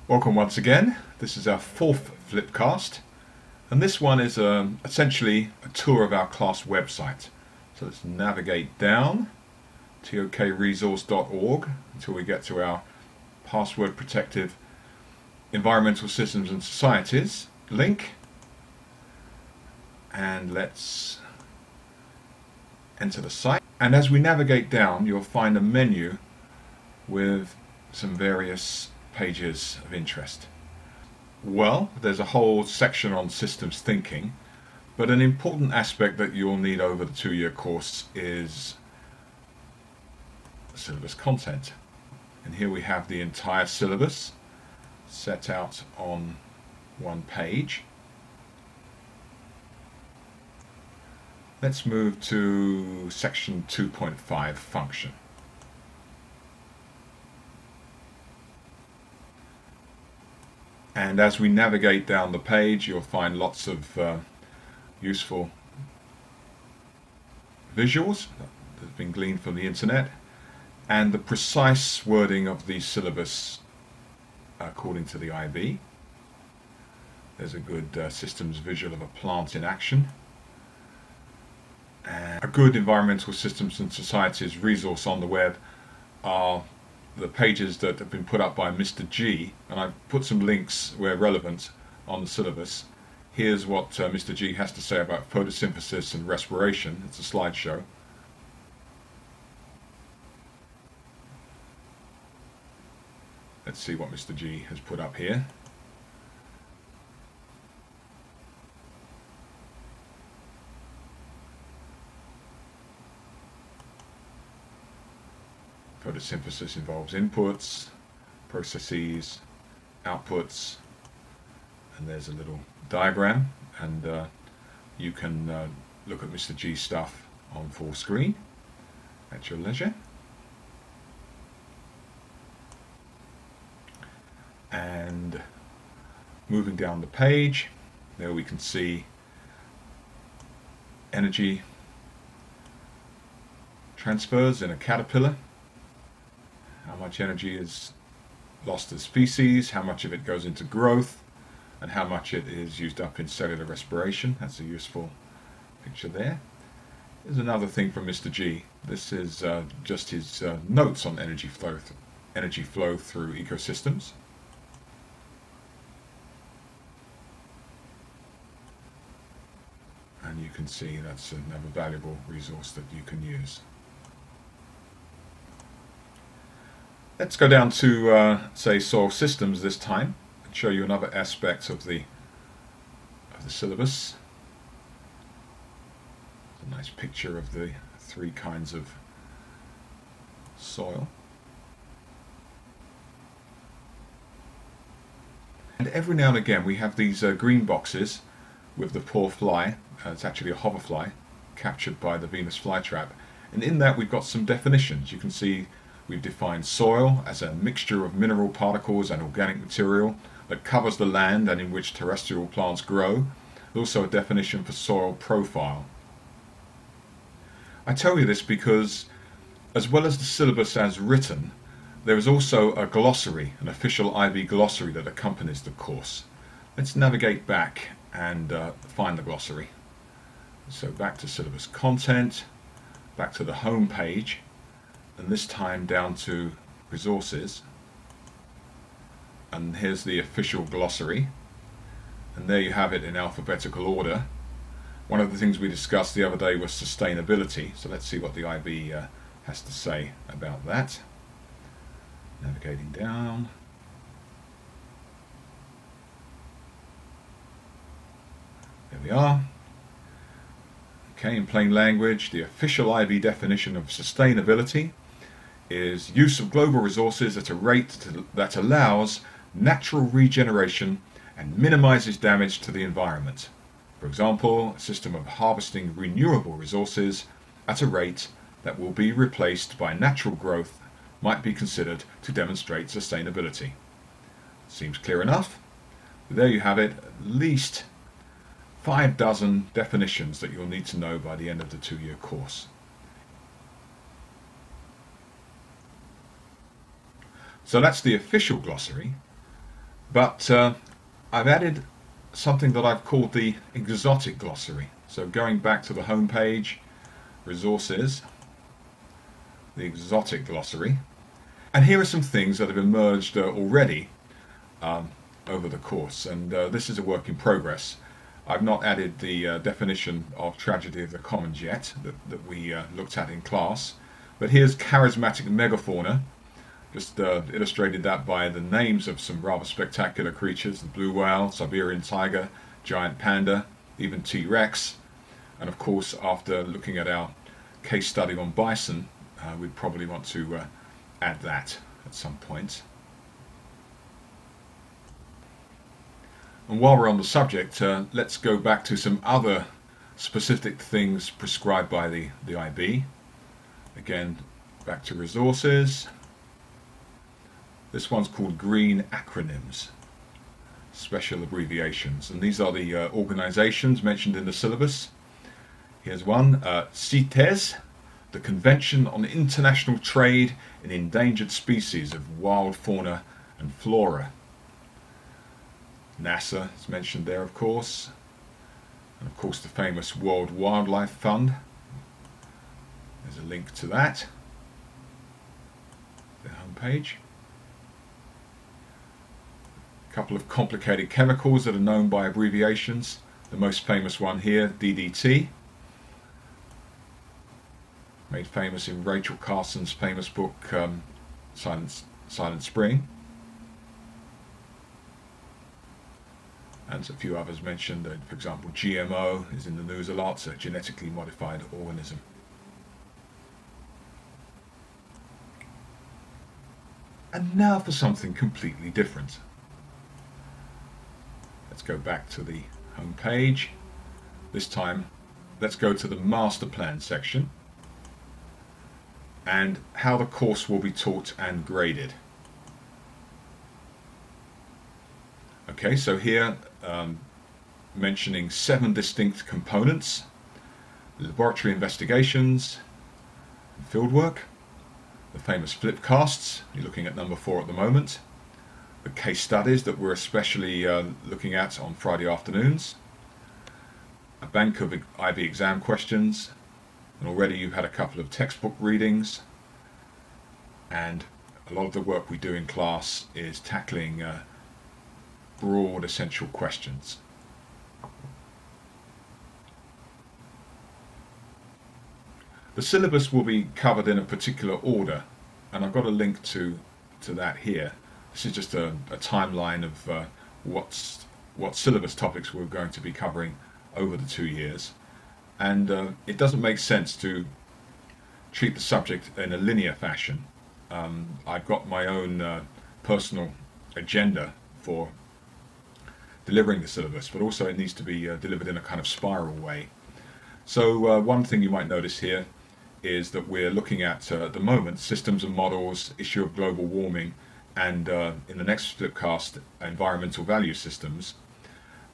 Welcome once again. This is our fourth Flipcast, and this one is essentially a tour of our class website. So let's navigate down tokresource.org until we get to our password protective environmental systems and societies link, and let's enter the site. And as we navigate down, you'll find a menu with some various pages of interest. Well, there's a whole section on systems thinking, but an important aspect that you'll need over the 2-year course is syllabus content. And here we have the entire syllabus set out on one page. Let's move to section 2.5, function. And as we navigate down the page, you'll find lots of useful visuals that have been gleaned from the internet, and the precise wording of the syllabus according to the IB. There's a good systems visual of a plant in action. And a good environmental systems and societies resource on the web are the pages that have been put up by Mr. G, and I've put some links where relevant on the syllabus. Here's what Mr. G has to say about photosynthesis and respiration. It's a slideshow. Let's see what Mr. G has put up here. Photosynthesis involves inputs, processes, outputs, and there's a little diagram, and you can look at Mr. G's stuff on full screen at your leisure. And moving down the page, there we can see energy transfers in a caterpillar. How much energy is lost as feces, how much of it goes into growth, and how much it is used up in cellular respiration. That's a useful picture there. Here's another thing from Mr. G. This is just his notes on energy flow through ecosystems. And you can see that's another valuable resource that you can use. Let's go down to, say, soil systems this time and show you another aspect of the syllabus. It's a nice picture of the 3 kinds of soil. And every now and again we have these green boxes with the poor fly. It's actually a hoverfly captured by the Venus flytrap. And in that we've got some definitions. You can see we've defined soil as a mixture of mineral particles and organic material that covers the land and in which terrestrial plants grow. Also a definition for soil profile. I tell you this because, as well as the syllabus as written, there is also a glossary, an official IB glossary that accompanies the course. Let's navigate back and find the glossary. So back to syllabus content, back to the home page, and this time down to resources, and here's the official glossary, and there you have it in alphabetical order. One of the things we discussed the other day was sustainability, so let's see what the IB has to say about that. Navigating down. There we are. Okay, in plain language, the official IB definition of sustainability is use of global resources at a rate that allows natural regeneration and minimizes damage to the environment. For example, a system of harvesting renewable resources at a rate that will be replaced by natural growth might be considered to demonstrate sustainability. Seems clear enough? There you have it, at least 5 dozen definitions that you'll need to know by the end of the 2-year course. So that's the official glossary. But I've added something that I've called the exotic glossary. So going back to the home page, resources, the exotic glossary. And here are some things that have emerged already over the course, and this is a work in progress. I've not added the definition of tragedy of the commons yet that we looked at in class, but here's charismatic megafauna. Just illustrated that by the names of some rather spectacular creatures: the blue whale, Siberian tiger, giant panda, even T-Rex. And of course, after looking at our case study on bison, we'd probably want to add that at some point. And while we're on the subject, let's go back to some other specific things prescribed by the IB. Again, back to resources. This one's called Green Acronyms, special abbreviations, and these are the organizations mentioned in the syllabus. Here's one, CITES, the Convention on International Trade in Endangered Species of Wild Fauna and Flora. NASA is mentioned there, of course, and of course the famous World Wildlife Fund. There's a link to that, the homepage. A couple of complicated chemicals that are known by abbreviations. The most famous one here, DDT, made famous in Rachel Carson's famous book Silent Spring. And a few others mentioned, for example, GMO is in the news a lot, so genetically modified organism. And now for something completely different. Let's go back to the home page. This time, let's go to the master plan section and how the course will be taught and graded. Okay, so here mentioning 7 distinct components: laboratory investigations, fieldwork, the famous flipcasts, you're looking at number 4 at the moment, the case studies that we're especially looking at on Friday afternoons, a bank of IB exam questions, and already you've had a couple of textbook readings, and a lot of the work we do in class is tackling broad essential questions. The syllabus will be covered in a particular order, and I've got a link to that here. This is just a timeline of what syllabus topics we're going to be covering over the 2 years, and it doesn't make sense to treat the subject in a linear fashion. I've got my own personal agenda for delivering the syllabus, but also it needs to be delivered in a kind of spiral way. So one thing you might notice here is that we're looking at the moment systems and models, issue of global warming, and in the next flipcast, environmental value systems.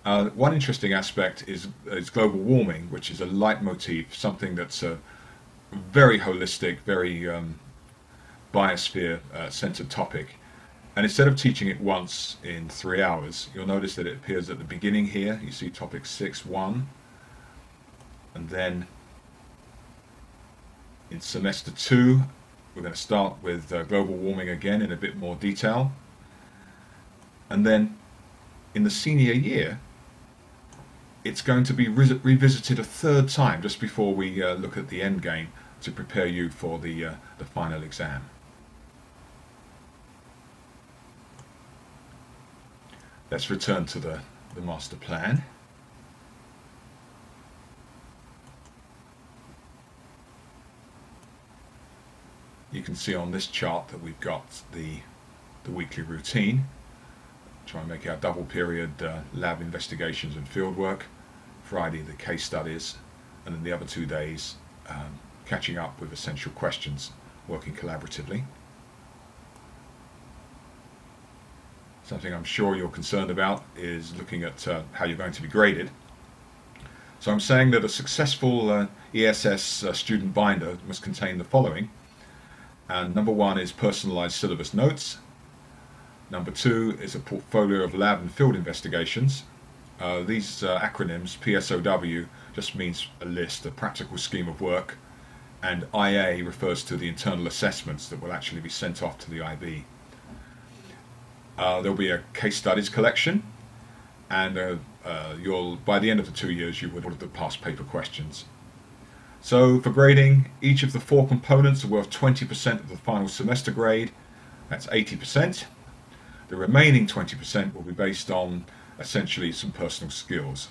One interesting aspect is global warming, which is a leitmotif, something that's a very holistic, very biosphere centered topic. And instead of teaching it once in 3 hours, you'll notice that it appears at the beginning here. You see topic 6.1, and then in semester 2 we're going to start with global warming again in a bit more detail, and then in the senior year it's going to be revisited a 3rd time just before we look at the end game to prepare you for the final exam. Let's return to the master plan. You can see on this chart that we've got the weekly routine. Try and make our double period lab investigations and fieldwork. Friday the case studies, and then the other 2 days catching up with essential questions, working collaboratively. Something I'm sure you're concerned about is looking at how you're going to be graded. So I'm saying that a successful ESS student binder must contain the following. And number 1 is personalized syllabus notes. Number 2 is a portfolio of lab and field investigations. These acronyms, PSOW, just means a list, a practical scheme of work, and IA refers to the internal assessments that will actually be sent off to the IB. There'll be a case studies collection, and by the end of the 2 years you would have passed paper questions. So for grading, each of the 4 components are worth 20% of the final semester grade. That's 80%. The remaining 20% will be based on essentially some personal skills.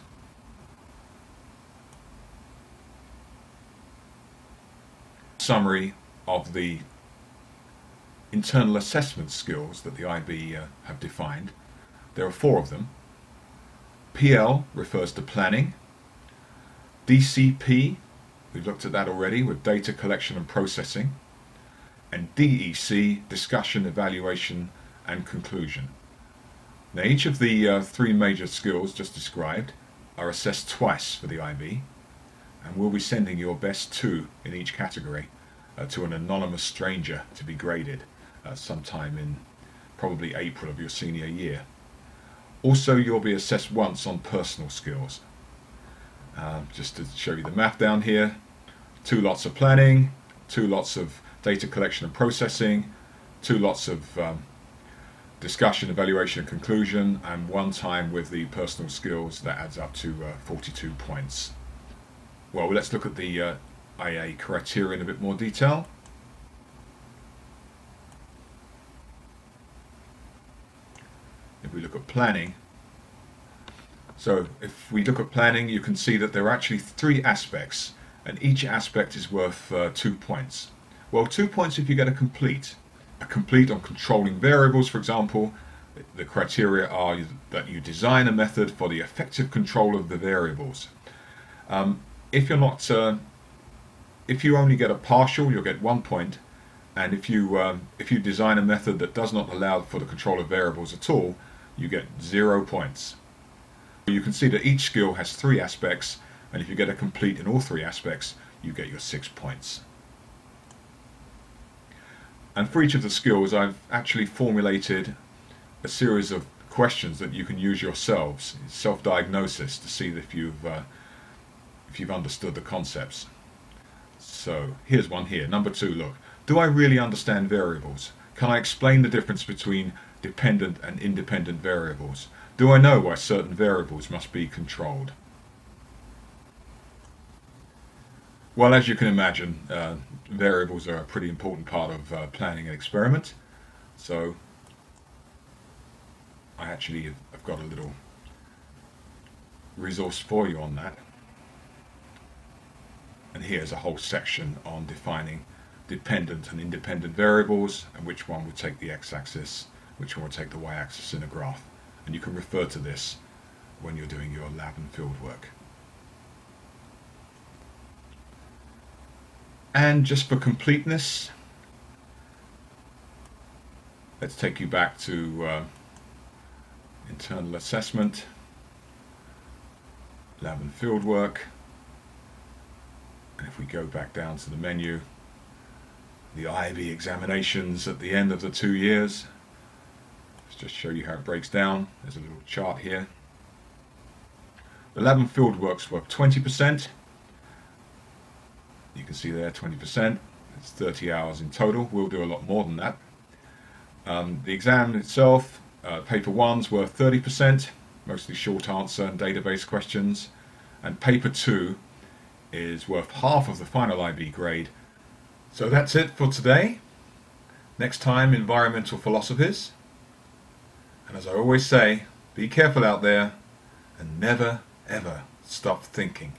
Summary of the internal assessment skills that the IB have defined. There are 4 of them. PL refers to planning. DCP, we've looked at that already with data collection and processing. And DEC, discussion, evaluation and conclusion. Now each of the 3 major skills just described are assessed twice for the IB, and we'll be sending your best 2 in each category to an anonymous stranger to be graded sometime in probably April of your senior year. Also, you'll be assessed once on personal skills. Just to show you the math down here, 2 lots of planning, 2 lots of data collection and processing, 2 lots of discussion, evaluation and conclusion, and 1 time with the personal skills. That adds up to 42 points. Well, let's look at the IA criteria in a bit more detail. If we look at planning, so if we look at planning, you can see that there are actually 3 aspects, and each aspect is worth 2 points. Well, 2 points if you get a complete. A complete on controlling variables, for example. The criteria are that you design a method for the effective control of the variables. If you only get a partial, you'll get 1 point, and if you design a method that does not allow for the control of variables at all, you get 0 points. You can see that each skill has 3 aspects, and if you get a complete in all 3 aspects, you get your 6 points. And for each of the skills, I've actually formulated a series of questions that you can use yourselves, self-diagnosis, to see if you've understood the concepts. So here's one here, number 2. Look, do I really understand variables? Can I explain the difference between dependent and independent variables? Do I know why certain variables must be controlled? Well, as you can imagine, variables are a pretty important part of planning an experiment. So I actually have got a little resource for you on that. And here's a whole section on defining dependent and independent variables, and which one would take the x-axis, which one would take the y-axis in a graph. And you can refer to this when you're doing your lab and field work. And just for completeness, let's take you back to internal assessment, lab and field work. And if we go back down to the menu, the IB examinations at the end of the 2 years. Let's just show you how it breaks down. There's a little chart here. The lab and field work's worth 20%. You can see there 20%. It's 30 hours in total. We'll do a lot more than that. The exam itself, paper 1's worth 30%, mostly short answer and database questions. And paper 2 is worth half of the final IB grade. So that's it for today. Next time, environmental philosophies. And as I always say, be careful out there and never ever stop thinking.